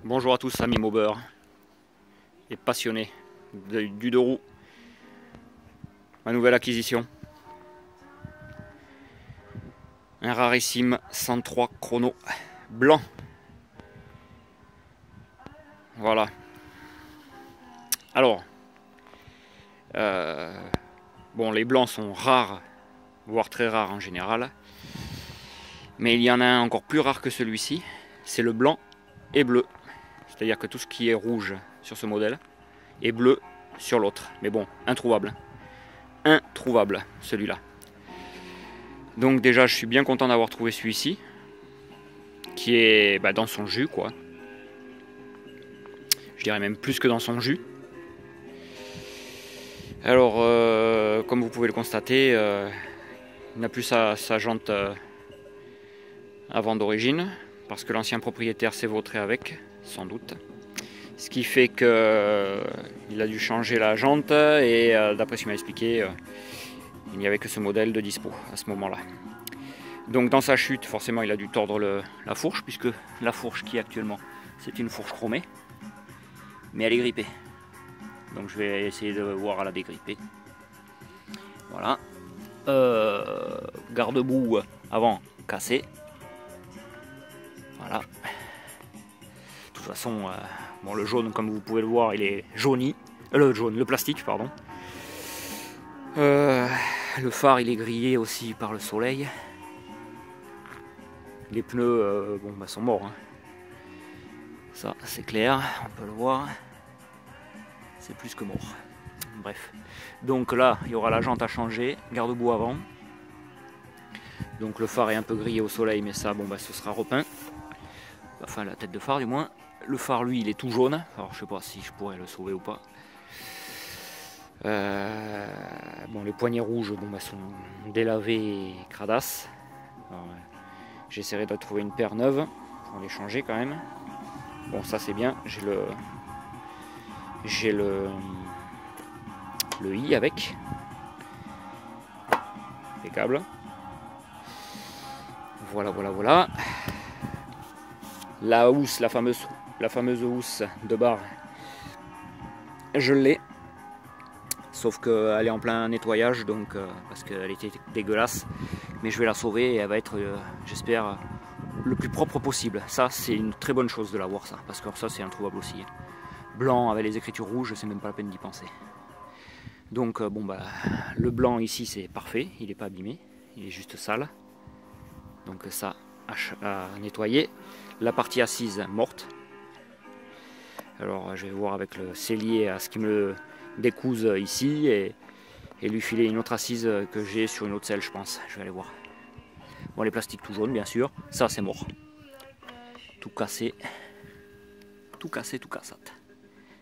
Bonjour à tous amis mobeurs et passionnés du deux roues. Ma nouvelle acquisition. Un rarissime 103 chrono blanc. Voilà. Alors, bon, les blancs sont rares, voire très rares en général. Mais il y en a un encore plus rare que celui-ci, c'est le blanc et bleu. C'est-à-dire que tout ce qui est rouge sur ce modèle est bleu sur l'autre. Mais bon, introuvable. Introuvable, celui-là. Donc déjà, je suis bien content d'avoir trouvé celui-ci, qui est dans son jus, quoi. Je dirais même plus que dans son jus. Alors, comme vous pouvez le constater, il n'a plus sa jante avant d'origine, parce que l'ancien propriétaire s'est vautré avec, sans doute. Ce qui fait qu'il a dû changer la jante et d'après ce qu'il m'a expliqué, il n'y avait que ce modèle de dispo à ce moment-là. Donc dans sa chute, forcément, il a dû tordre la fourche, puisque la fourche qui est actuellement, c'est une fourche chromée, mais elle est grippée. Donc je vais essayer de voir à la dégripper. Voilà. Garde-boue avant cassé. Voilà. De toute façon, bon, le jaune, comme vous pouvez le voir, il est jauni. Le plastique, pardon. Le phare, il est grillé aussi par le soleil. Les pneus, sont morts. Hein. Ça, c'est clair, on peut le voir. C'est plus que mort. Bref. Donc là, il y aura la jante à changer, garde-boue avant. Donc le phare est un peu grillé au soleil, mais ça, ce sera repeint. Enfin, la tête de phare du moins. Le phare, lui, il est tout jaune. Alors, je sais pas si je pourrais le sauver ou pas. Bon, les poignées rouges sont délavées et cradasses. J'essaierai de trouver une paire neuve pour les changer quand même. Bon, ça c'est bien. J'ai le i avec les câbles. Voilà. La housse, la fameuse housse de barre, je l'ai. Sauf qu'elle est en plein nettoyage, donc parce qu'elle était dégueulasse. Mais je vais la sauver et elle va être, j'espère, le plus propre possible. Ça, c'est une très bonne chose de l'avoir, ça, parce que ça, c'est introuvable aussi. Blanc avec les écritures rouges, c'est même pas la peine d'y penser. Donc, le blanc ici, c'est parfait. Il n'est pas abîmé, il est juste sale. Donc ça, à nettoyer. La partie assise morte. Alors, je vais voir avec le sellier à ce qu'il me découse ici et lui filer une autre assise que j'ai sur une autre selle, je pense. Je vais aller voir. Bon, les plastiques tout jaunes, bien sûr. Ça, c'est mort. Tout cassé. Tout cassate.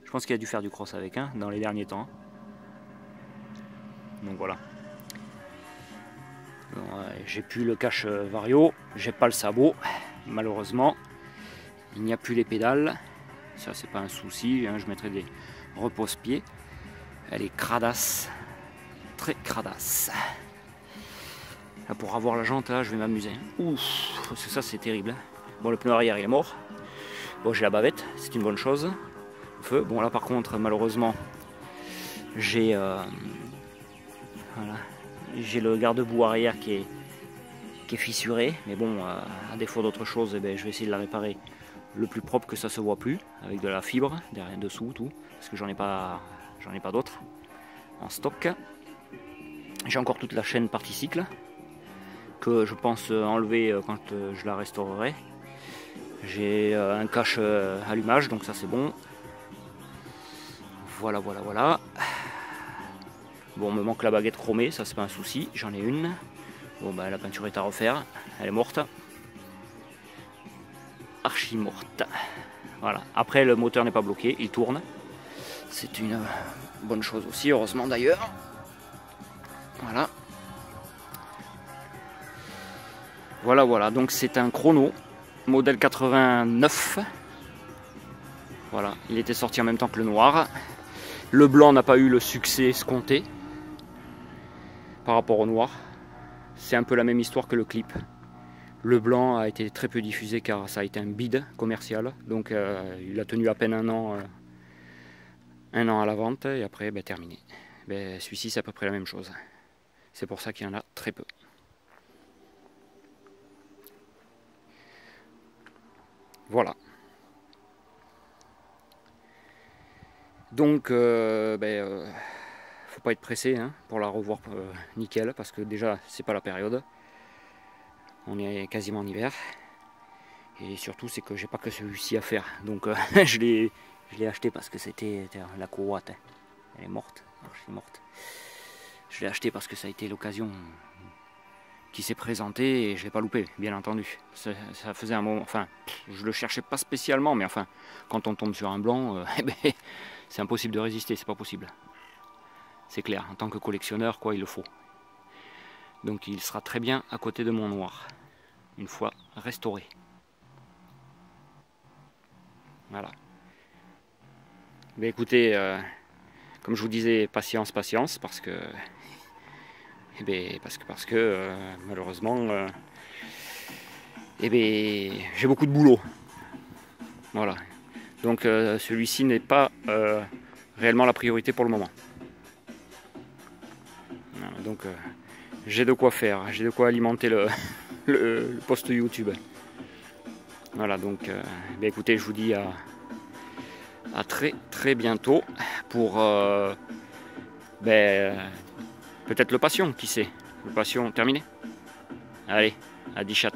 Je pense qu'il a dû faire du cross avec dans les derniers temps. Donc voilà. Bon, j'ai plus le cache vario. J'ai pas le sabot. Malheureusement. Il n'y a plus les pédales. Ça, c'est pas un souci. Je mettrai des repose-pieds. Elle est cradasse. Très cradasse. Là, pour avoir la jante, là, je vais m'amuser. Ouf, parce que ça, c'est terrible. Bon, le pneu arrière, il est mort. Bon, j'ai la bavette, c'est une bonne chose. Feu. Bon, là, par contre, malheureusement, j'ai j'ai le garde-boue arrière qui est fissuré. Mais bon, à défaut d'autre chose, je vais essayer de la réparer le plus propre que ça se voit plus, avec de la fibre derrière, dessous, tout. Parce que j'en ai pas d'autres en stock. J'ai encore toute la chaîne partie-cycle que je pense enlever quand je la restaurerai. J'ai un cache allumage, donc ça c'est bon. Voilà. Bon, me manque la baguette chromée, ça c'est pas un souci, j'en ai une. Bon, la peinture est à refaire, elle est morte. Archi morte. Voilà. Après, le moteur n'est pas bloqué, il tourne. C'est une bonne chose aussi, heureusement d'ailleurs. Voilà, donc c'est un chrono, modèle 89. Voilà, il était sorti en même temps que le noir. Le blanc n'a pas eu le succès escompté par rapport au noir. C'est un peu la même histoire que le clip. Le blanc a été très peu diffusé car ça a été un bide commercial. Donc il a tenu à peine un an à la vente et après terminé. Celui-ci c'est à peu près la même chose. C'est pour ça qu'il y en a très peu. Voilà. Donc faut pas être pressé hein, pour la revoir nickel parce que déjà c'est pas la période. On est quasiment en hiver. Et surtout c'est que j'ai pas que celui-ci à faire. Donc je l'ai acheté parce que c'était la courroie. Elle est morte. Archi morte. Je l'ai acheté parce que ça a été l'occasion qui s'est présentée et je l'ai pas loupé, bien entendu. Ça faisait un moment. Enfin, je le cherchais pas spécialement, mais enfin, quand on tombe sur un blanc, c'est impossible de résister, c'est pas possible. C'est clair, en tant que collectionneur, quoi, il le faut. Donc il sera très bien à côté de mon noir, une fois restauré. Voilà. Mais écoutez, comme je vous disais, patience, patience, parce que malheureusement, j'ai beaucoup de boulot. Voilà. Donc celui-ci n'est pas réellement la priorité pour le moment. Voilà, donc j'ai de quoi faire, j'ai de quoi alimenter le post YouTube. Voilà, donc écoutez, je vous dis à très très bientôt pour peut-être le passion, qui sait. Le passion terminé. Allez, à 10 chats.